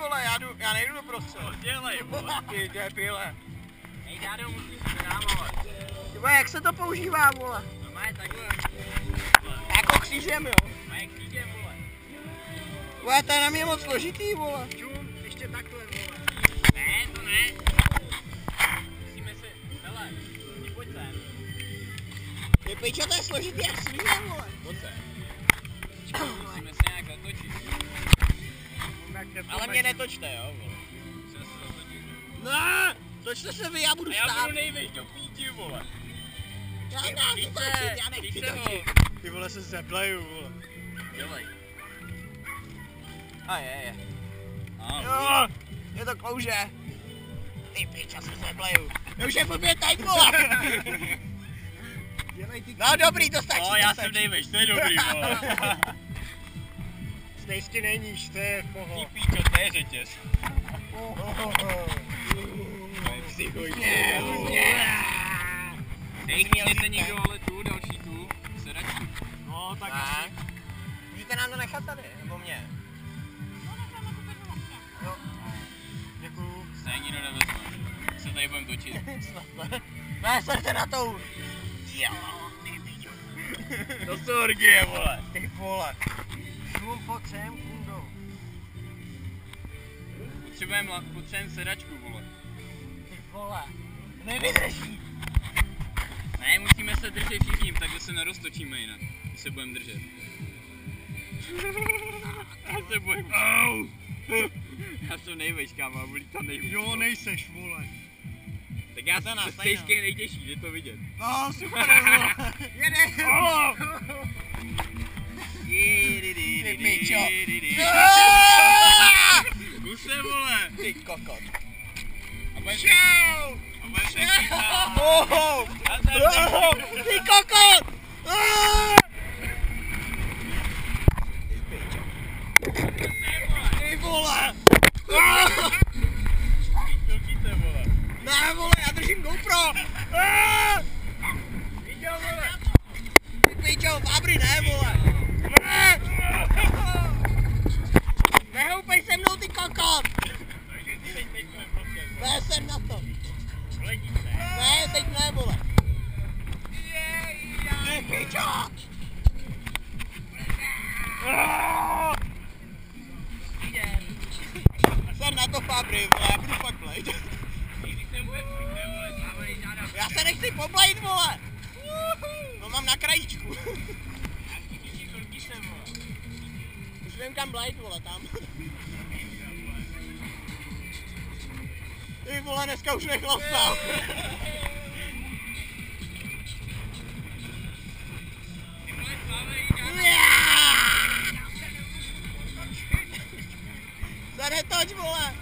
vole, já nejdu do prostřed. Dělej, vole. Ty debile. Hej, Dádo, musíš se námalovat. Ty vole, jak se to používá, vole? No má je takhle. Jako křížem, jo? Má je křížem, vole. Vole, to je na mě moc složitý, vole. Čum, ještě takhle, vole. Ne, to ne. Musíme se, hele, pojď sem. Ty pičo, to je složitý jak svíně, vole. Pojď sem. Musíme se nějak otočit. Ale mě netočte, jo, vole. Musíme se otočit. Ne, točte se vy, já budu A já stát. budu nejvíc do píči, vole. Já nechci točit, já nechci točit. Ty vole, se zebleju, vole. Dělej. A je. Jo, je to klouže. Ty pičo, se zebleju. Už je blbě teď, vole. No dobrý, to stačí, no, já jsem nejvíc, to je dobrý, vole. Stejsky neníš, to je poho. Ty píčo, to je řetěz. Měli někdo ale tu, další tu, sedačku. No, tak asi. Můžete nám to nechat tady, nebo mě? Jo. Děkuju. Se nikdo nevezme. Se tady budem točit. Ne, srte na to. Jo, ty pičo. To jsou orgie, vole. Ty vole. Šum pod sem, kundo. Potřebujeme sedačku, vole. Ty vole. Nevydrží. Ne, musíme se držet všichni, takhle se neroztočíme jinak. My se budeme držet. Já se bojím. Au! Já jsem nejvejš, kámo, a bolí to nejvíc. Jo, nejseš, vole. Tak já jsem na stejské nejtěžší, je to vidět. No, super, vole. Jede. Ty pičo. Kuse, vole. Ty kokot. A budeme se... Čau. A budeme se chytat. Oh, ty kokot. Ty vole. Točíte, vole. Ne, vole, já držím GoPro. Viděl, vole. Ty pičo, Fabry, ne, vole. Ne. Nehoupej se mnou, ty kokot. Ne, jsem na to. Ne, teď ne, vole. Ty pičo. Jsem na to, Fabry, vole, já budu fakt blejt. Já se nechci poblejt, vole. To mám na krajíčku. Už vím kam blejt, vole, tam. Ty vole, dneska už nechlastal. Se netoč, vole.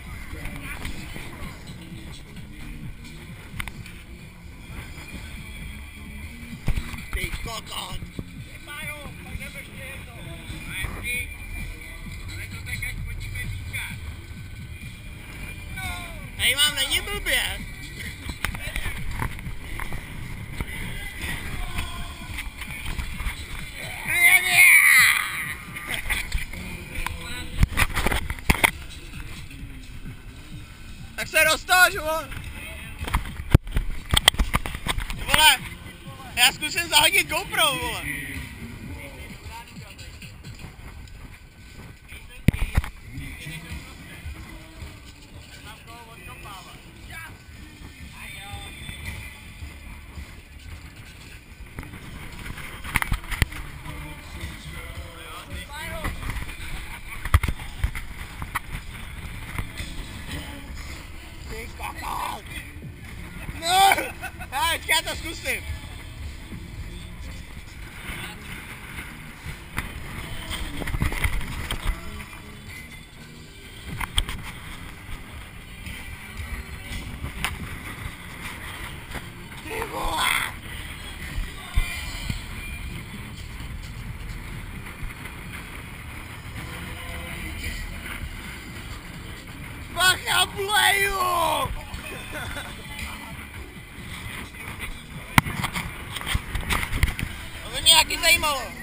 Ty kokot. Hej, vám není blbě. Tak se roztáž, vole. Vole, já zkusím zahodit GoPro, vole. Ty kokot! No! Hej, já to zkusím. Ty vole! Bacha, bleju! To by mě taky zajímalo.